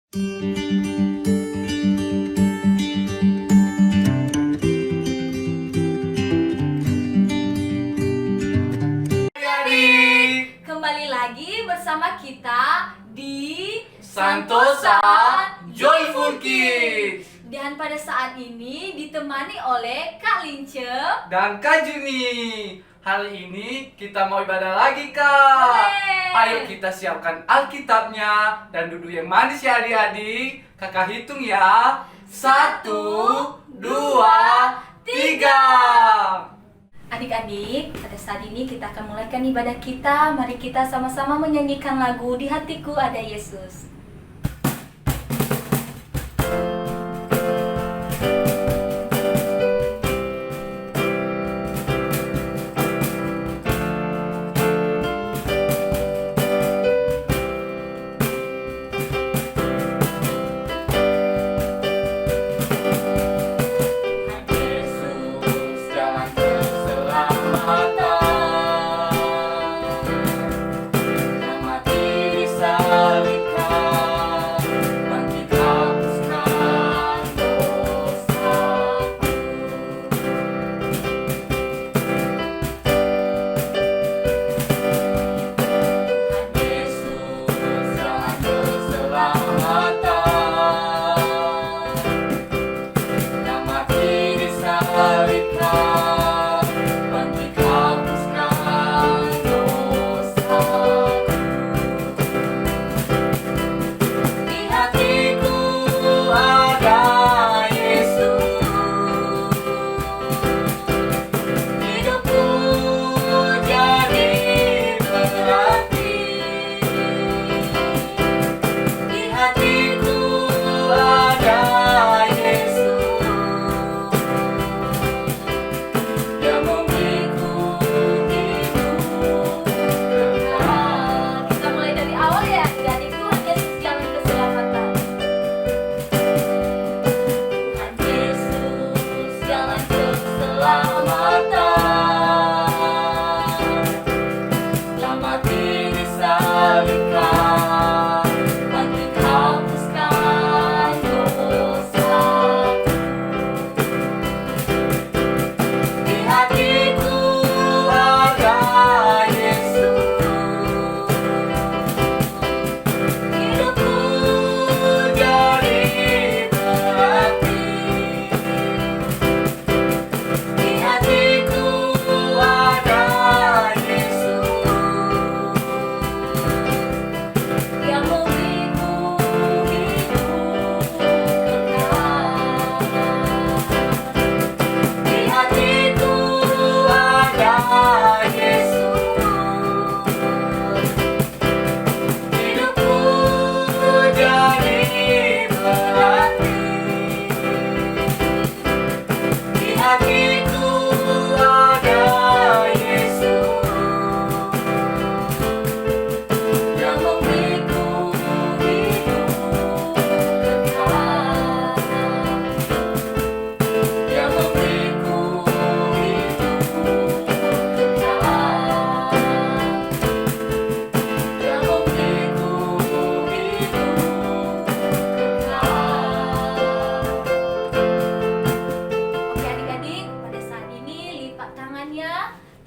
Kembali lagi bersama kita di Santosa Joyful Kids. Dan pada saat ini ditemani oleh Kak Lince Dan Kak Juni. Hari ini kita mau ibadah lagi, Kak. Boleh. Ayo kita siapkan Alkitabnya dan duduk yang manis ya adik-adik. Kakak hitung ya. 1, 2, 3. Adik-adik, pada saat ini kita akan mulaikan ibadah kita. Mari kita sama-sama menyanyikan lagu Di Hatiku Ada Yesus.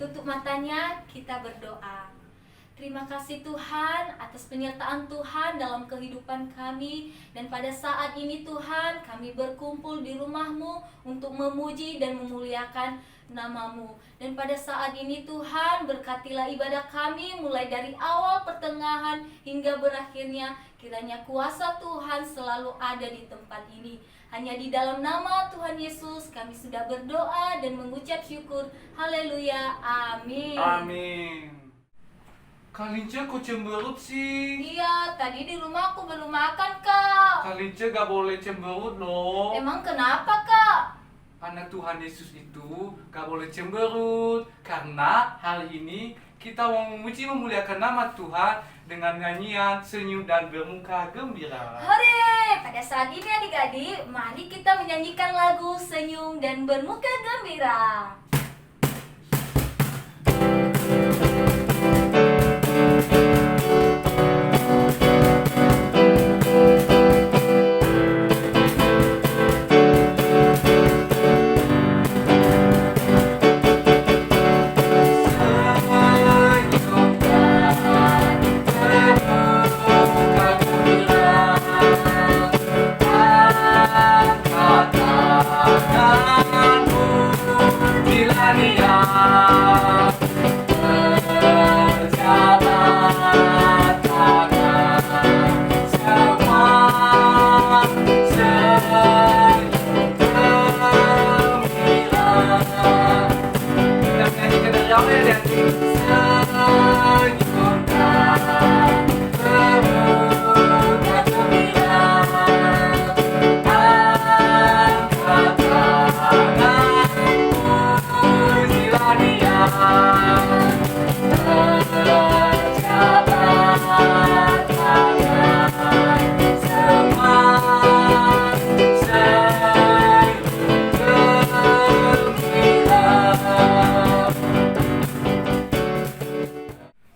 Tutup matanya, kita berdoa. Terima kasih Tuhan atas penyertaan Tuhan dalam kehidupan kami. Dan pada saat ini Tuhan, kami berkumpul di rumah-Mu untuk memuji dan memuliakan nama-Mu. Dan pada saat ini Tuhan, berkatilah ibadah kami mulai dari awal, pertengahan, hingga berakhirnya. Kiranya kuasa Tuhan selalu ada di tempat ini. Hanya di dalam nama Tuhan Yesus kami sudah berdoa dan mengucap syukur. Haleluya. Amin. Amin. Kak Lince kok cemberut sih? Iya, tadi di rumah aku belum makan, Kak. Kak Lince gak boleh cemberut loh. Emang kenapa, Kak? Anak Tuhan Yesus itu gak boleh cemberut. Karena hari ini kita mau memuji memuliakan nama Tuhan dengan nyanyian, senyum, dan bermuka gembira. Hore! Pada saat ini adik-adik, mari kita menyanyikan lagu Senyum dan Bermuka Gembira. Kita menyanyikan dari awal ya, Dan. Senyumkan berbuka gembira, angkat tanganmu, pujilah Dia. Terjabat tangan semua senyum gembira.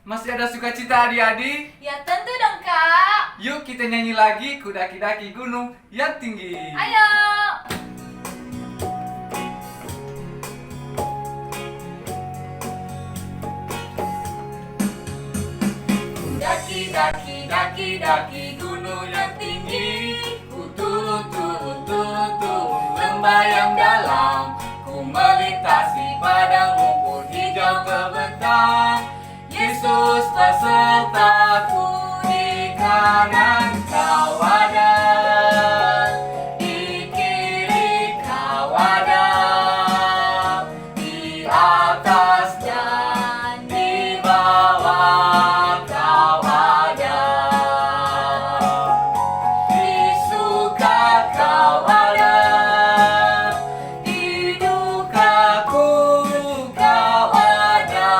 Masih ada sukacita adik-adik? Ya tentu dong Kak. Yuk kita nyanyi lagi Kudaki-daki gunung yang tinggi. Ayo. Daki gunung yang tinggi, ku turun lembah yang dalam, ku melintasi padang rumput hijau terbentang. Yesus besertaku, di kanan kau ada, di kiri kau ada, di atas dan di bawah kau ada, di suka kau ada, di dukaku kau ada,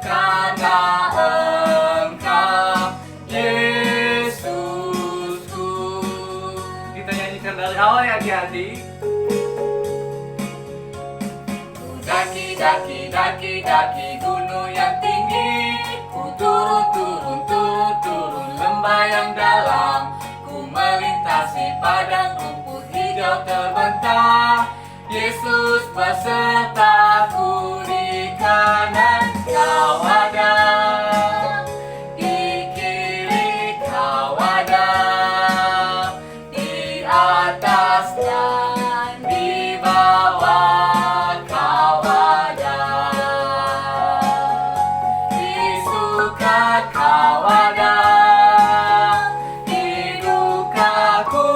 karena Engkau Yesusku. Kita nyanyikan dari awal ya adik-adik. Daki gunung yang tinggi, ku turun lembah yang dalam, ku melintasi padang rumput hijau terbentang. Yesus besertaku, di kanan kau ada, di kiri kau ada, di atas dan di bawah kau ada, di suka kau ada, di dukaku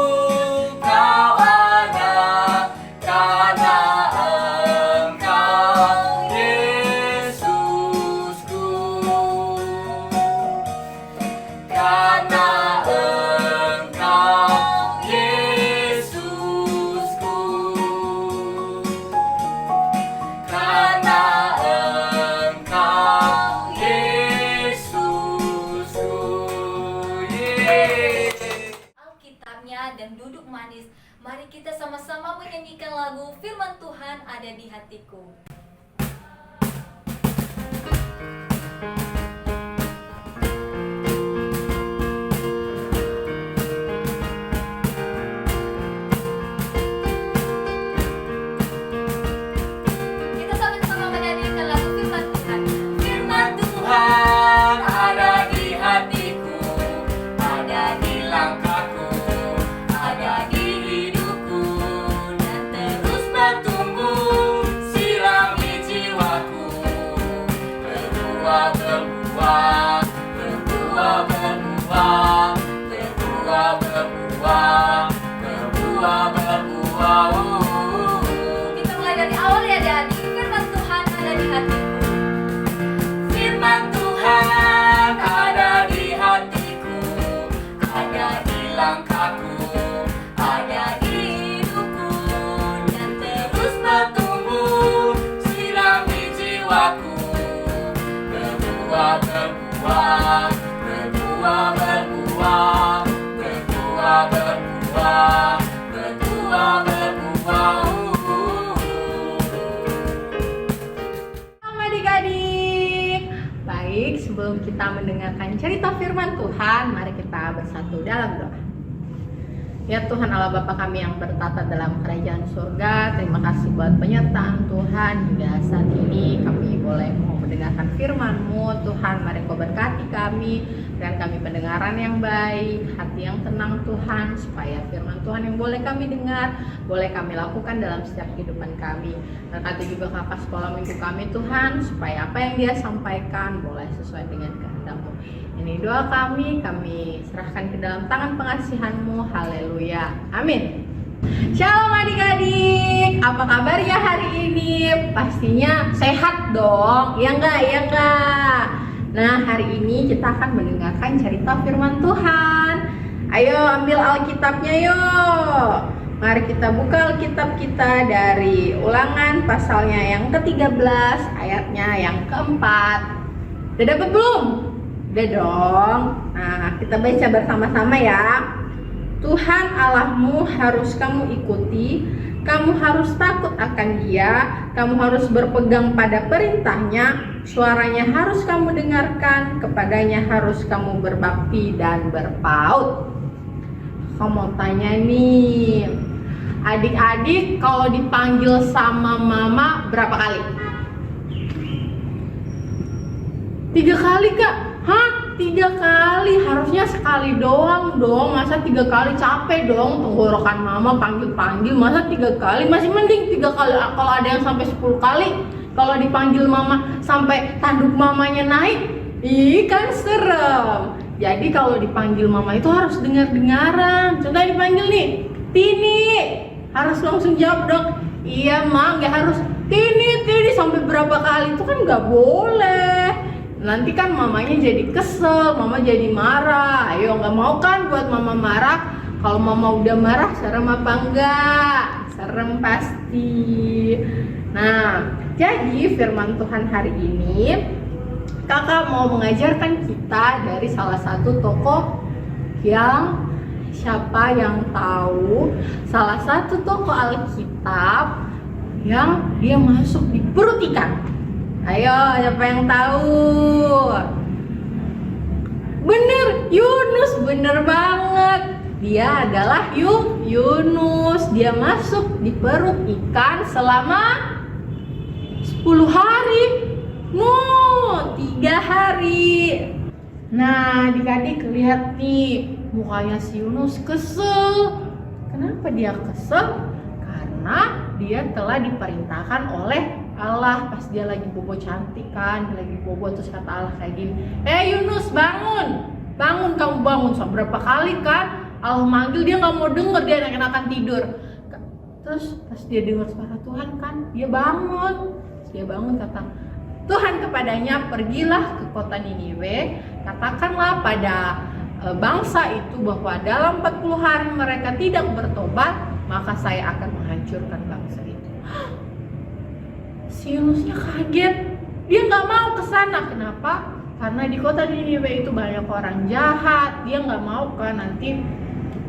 kau ada, karena Engkau Yesusku, karena Engkau Yesusku, karena Engkau Yesusku. Yeay. Alkitabnya dan duduk manis. Mari kita sama-sama menyanyikan lagu Firman Tuhan ada di hatiku. Kita sama-sama menyanyikan lagu Firman Tuhan. Firman Tuhan ada di hatiku, ada di langkahku, ada di hidupku, dan terus bertumbuh, sirami jiwaku, berbuah, berbuah, berbuah, berbuah, berbuah, berbuah, berbuah, berbuah. Kita mulai dari awal ya adik. Firman Tuhan ada di hatiku. Firman Tuhan ada di hatiku, ada di langkahku, ada di hidupku, dan terus bertumbuh, sirami jiwaku, berbuah, berbuah, berbuah, berbuah, berbuah, berbuah, berbuah, berbuah. Selamat adik-adik. Baik, sebelum kita mendengarkan cerita firman Tuhan, mari kita bersatu dalam doa. Ya Tuhan Allah Bapa kami yang bertata dalam kerajaan surga, terima kasih buat penyertaan Tuhan hingga saat ini kami boleh mau mendengarkan firman-Mu. Tuhan, mari Kau berkati kami, dan kami pendengaran yang baik, hati yang tenang Tuhan, supaya firman Tuhan yang boleh kami dengar, boleh kami lakukan dalam setiap kehidupan kami. Berkati juga kakak sekolah minggu kami Tuhan, supaya apa yang dia sampaikan boleh sesuai dengan kehendak-Mu. Ini doa kami serahkan ke dalam tangan pengasihan-Mu. Haleluya. Amin. Shalom adik-adik, apa kabar ya hari ini? Pastinya sehat dong, ya enggak? Ya enggak? Nah, hari ini kita akan mendengarkan cerita firman Tuhan. Ayo ambil Alkitabnya yuk. Mari kita buka Alkitab kita dari Ulangan pasalnya yang ke-13, ayatnya yang ke-4. Udah dapat belum? Udah dong. Nah, kita baca bersama-sama ya. Tuhan Allahmu harus kamu ikuti, kamu harus takut akan Dia, kamu harus berpegang pada perintahnya, suaranya harus kamu dengarkan, kepadanya harus kamu berbakti dan berpaut. Kamu mau tanya nih, adik-adik kalau dipanggil sama mama berapa kali? 3 kali kak? Hah? 3 kali? Harusnya sekali doang dong. Masa 3 kali? Capek dong tenggorokan mama panggil-panggil. Masa 3 kali? Masih mending 3 kali. Kalau ada yang sampai 10 kali, kalau dipanggil mama sampai tanduk mamanya naik, ih kan serem. Jadi kalau dipanggil mama itu harus dengar-dengaran. Contoh dipanggil nih, Tini, harus langsung jawab dong. Iya mang, gak harus Tini sampai berapa kali, itu kan gak boleh. Nanti kan mamanya jadi kesel, mama jadi marah. Ayo, nggak mau kan buat mama marah? Kalau mama udah marah, serem apa enggak? Serem pasti. Nah, jadi firman Tuhan hari ini kakak mau mengajarkan kita dari salah satu tokoh yang siapa yang tahu salah satu tokoh Alkitab yang dia masuk di perut ikan. Ayo, siapa yang tahu? Bener, Yunus, bener banget. Dia adalah Yunus. Dia masuk di perut ikan selama 10 hari. No, 3 hari. Nah, adik-adik lihat nih, mukanya si Yunus kesel. Kenapa dia kesel? Karena dia telah diperintahkan oleh Allah. Pas dia lagi bobo cantik kan, dia lagi bobo, terus kata Allah kayak gini, Yunus bangun kamu bangun. So, berapa kali kan Allah manggil, dia gak mau denger, dia enak-enakan tidur. Terus pas dia dengar suara Tuhan kan, dia bangun kata Tuhan kepadanya, pergilah ke kota Niniwe, katakanlah pada bangsa itu bahwa dalam 40 hari mereka tidak bertobat, maka saya akan menghancurkan bangsa itu. Si Yunusnya kaget, dia nggak mau ke sana. Kenapa? Karena di kota Niniwe itu banyak orang jahat. Dia nggak mau kan nanti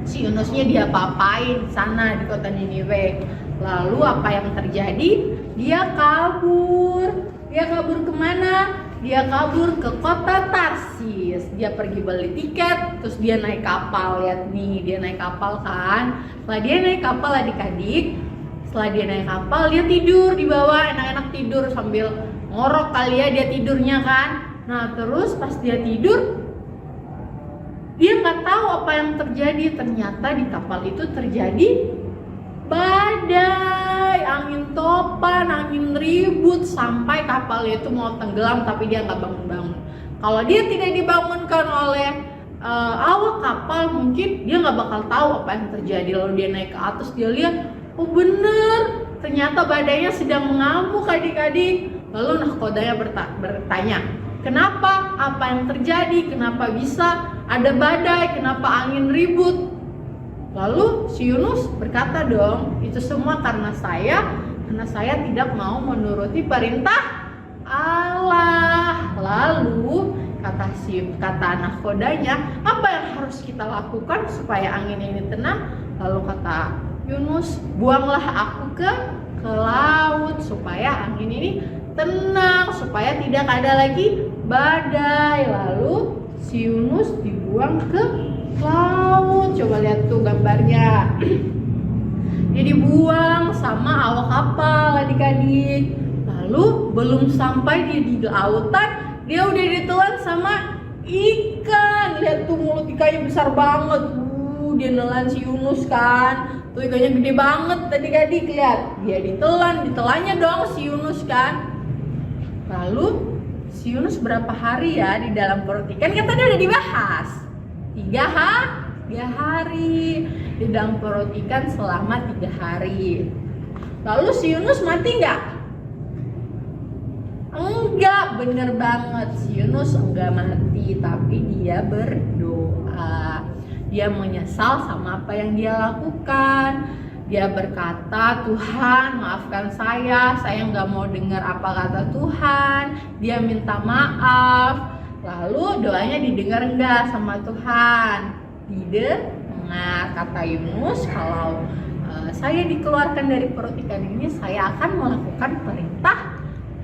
si Yunusnya dia papain sana di kota Niniwe. Lalu apa yang terjadi? Dia kabur. Dia kabur kemana? Dia kabur ke kota Tarsis. Dia pergi beli tiket, terus dia naik kapal. Lihat nih, dia naik kapal kan. Setelah dia naik kapal adik-adik, setelah dia naik kapal, dia tidur di bawah, enak-enak tidur sambil ngorok kali ya dia tidurnya kan. Nah terus pas dia tidur, dia nggak tahu apa yang terjadi. Ternyata di kapal itu terjadi badai, angin topan, angin ribut, sampai kapalnya itu mau tenggelam, tapi dia nggak bangun-bangun. Kalau dia tidak dibangunkan oleh awak kapal, mungkin dia nggak bakal tahu apa yang terjadi. Lalu dia naik ke atas, dia lihat, oh bener, ternyata badainya sedang mengamuk adik-adik. Lalu nahkodanya bertanya, kenapa? Apa yang terjadi? Kenapa bisa ada badai? Kenapa angin ribut? Lalu si Yunus berkata dong, itu semua karena saya tidak mau menuruti perintah Allah. Lalu kata nahkodanya, apa yang harus kita lakukan supaya angin ini tenang? Lalu kata Yunus, buanglah aku ke laut supaya angin ini tenang, supaya tidak ada lagi badai. Lalu si Yunus dibuang ke laut. Coba lihat tuh gambarnya. Dia dibuang sama awak kapal adik-adik. Lalu belum sampai dia di lautan, dia udah ditelan sama ikan. Lihat tuh mulut ikannya besar banget. Dia nelan si Yunus kan. Tuh ikannya gede banget adik-adik, lihat. Dia ditelannya dong si Yunus kan. Lalu si Yunus berapa hari ya di dalam perut ikan? Kan tadi udah dibahas. 3 hari. di dalam perut ikan selama 3 hari. Lalu si Yunus mati nggak? Enggak, bener banget. Si Yunus enggak mati, tapi dia berdoa. Dia menyesal sama apa yang dia lakukan. Dia berkata, Tuhan maafkan saya nggak mau dengar apa kata Tuhan. Dia minta maaf. Lalu doanya didengar enggak sama Tuhan? Didengar. Kata Yunus, kalau saya dikeluarkan dari perut ikan ini, saya akan melakukan perintah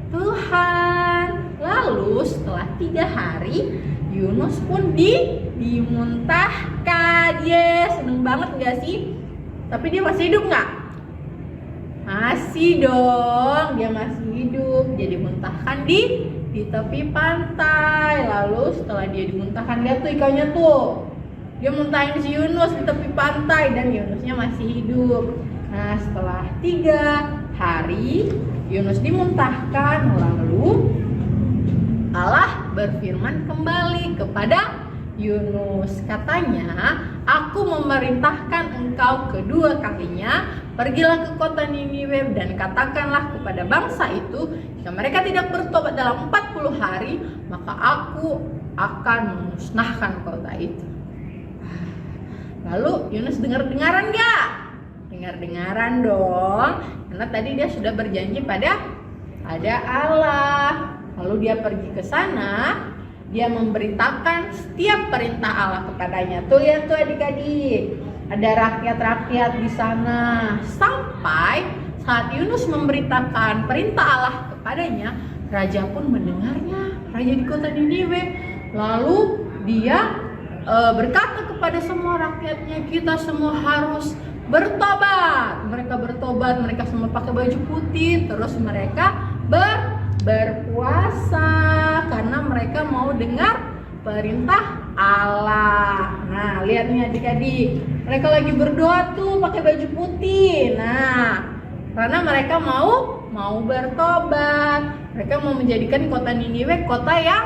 Tuhan. Lalu setelah 3 hari, Yunus pun dimuntahkan. Yes, seneng banget gak sih? Tapi dia masih hidup gak? Masih dong, dia masih hidup. Dia dimuntahkan di tepi pantai. Lalu setelah dia dimuntahkan, lihat tuh ikannya tuh, dia muntahin si Yunus di tepi pantai dan Yunusnya masih hidup. Nah, setelah 3 hari Yunus dimuntahkan, lalu Allah berfirman kembali kepada Yunus. Katanya, aku memerintahkan engkau kedua kalinya, pergilah ke kota Niniwe dan katakanlah kepada bangsa itu, jika mereka tidak bertobat dalam 40 hari, maka aku akan memusnahkan kota itu. Lalu Yunus dengar-dengaran gak? Dengar-dengaran dong, karena tadi dia sudah berjanji pada Allah. Lalu dia pergi ke sana, dia memberitakan setiap perintah Allah kepadanya. Tuh lihat tuh adik-adik, ada rakyat-rakyat di sana. Sampai saat Yunus memberitakan perintah Allah kepadanya, raja pun mendengarnya, raja di kota Niniwe. Lalu dia berkata kepada semua rakyatnya, kita semua harus bertobat. Mereka bertobat, mereka semua pakai baju putih, terus mereka berpuasa karena mereka mau dengar perintah Allah. Nah, lihat nih adik-adik, mereka lagi berdoa tuh pakai baju putih. Nah, karena mereka mau bertobat, mereka mau menjadikan kota Niniwe kota yang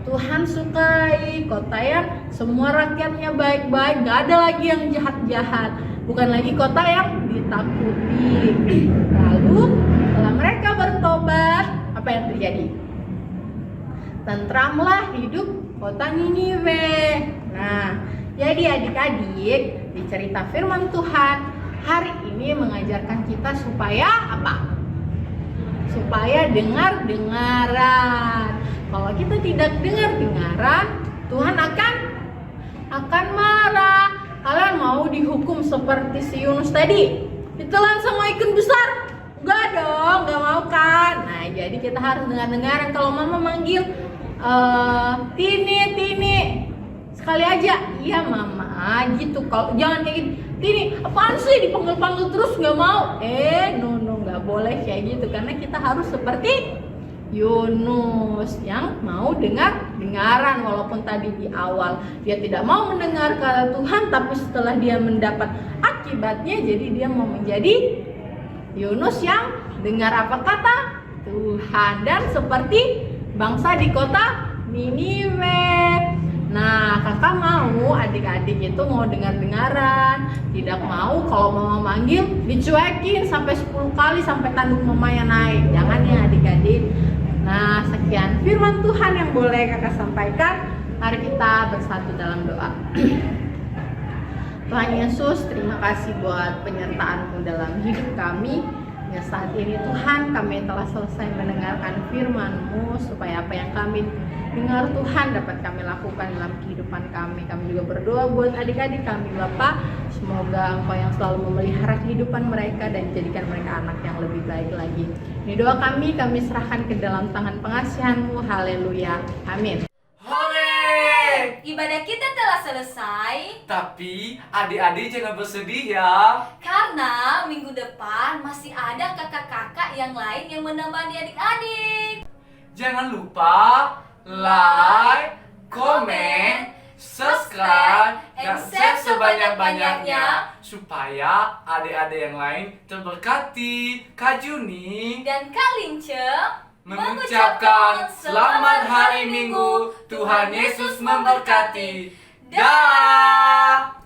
Tuhan sukai, kota yang semua rakyatnya baik-baik, gak ada lagi yang jahat-jahat, bukan lagi kota yang ditakuti. Lalu setelah mereka bertobat, apa yang terjadi? Tentramlah hidup kota Niniwe. Nah, jadi adik-adik, di cerita firman Tuhan hari ini mengajarkan kita supaya apa? Supaya dengar-dengaran. Kalau kita tidak dengar-dengaran, Tuhan akan marah. Kalian mau dihukum seperti si Yunus tadi? Ditelan sama ikan besar? Enggak dong, enggak mau kan? Nah, jadi kita harus dengar-dengaran. Kalau mama manggil Tini, sekali aja, iya mama, gitu. Kalau jangan kayak gitu, Tini, apaan sih dipanggil-panggil terus nggak mau? No, nggak boleh kayak gitu, karena kita harus seperti Yunus yang mau dengar-dengaran. Walaupun tadi di awal dia tidak mau mendengar kata Tuhan, tapi setelah dia mendapat akibatnya, jadi dia mau menjadi Yunus yang dengar apa kata Tuhan, dan seperti bangsa di kota Niniwe. Nah, kakak mau adik-adik itu mau dengar-dengaran, tidak mau kalau mama manggil dicuekin sampai 10 kali sampai tanduk mamanya naik. Jangan ya adik-adik. Nah, sekian firman Tuhan yang boleh kakak sampaikan. Mari kita bersatu dalam doa. Tuhan Yesus, terima kasih buat penyertaan-Mu dalam hidup kami. Ya, saat ini Tuhan, kami telah selesai mendengarkan firman-Mu, supaya apa yang kami dengar Tuhan dapat kami lakukan dalam kehidupan kami. Kami juga berdoa buat adik-adik kami Bapak, semoga Engkau yang selalu memelihara kehidupan mereka dan jadikan mereka anak yang lebih baik lagi. Ini doa kami serahkan ke dalam tangan pengasihan-Mu. Haleluya, amin. Ibadah kita telah selesai. Tapi adik-adik jangan bersedih ya, Karena minggu depan masih ada kakak-kakak yang lain yang menemani adik-adik. jangan lupa like, comment, subscribe, dan share sebanyak-banyaknya supaya adik-adik yang lain terberkati. Kak Juni Dan Kak Lince mengucapkan selamat hari Minggu. Tuhan Yesus memberkati. Dah.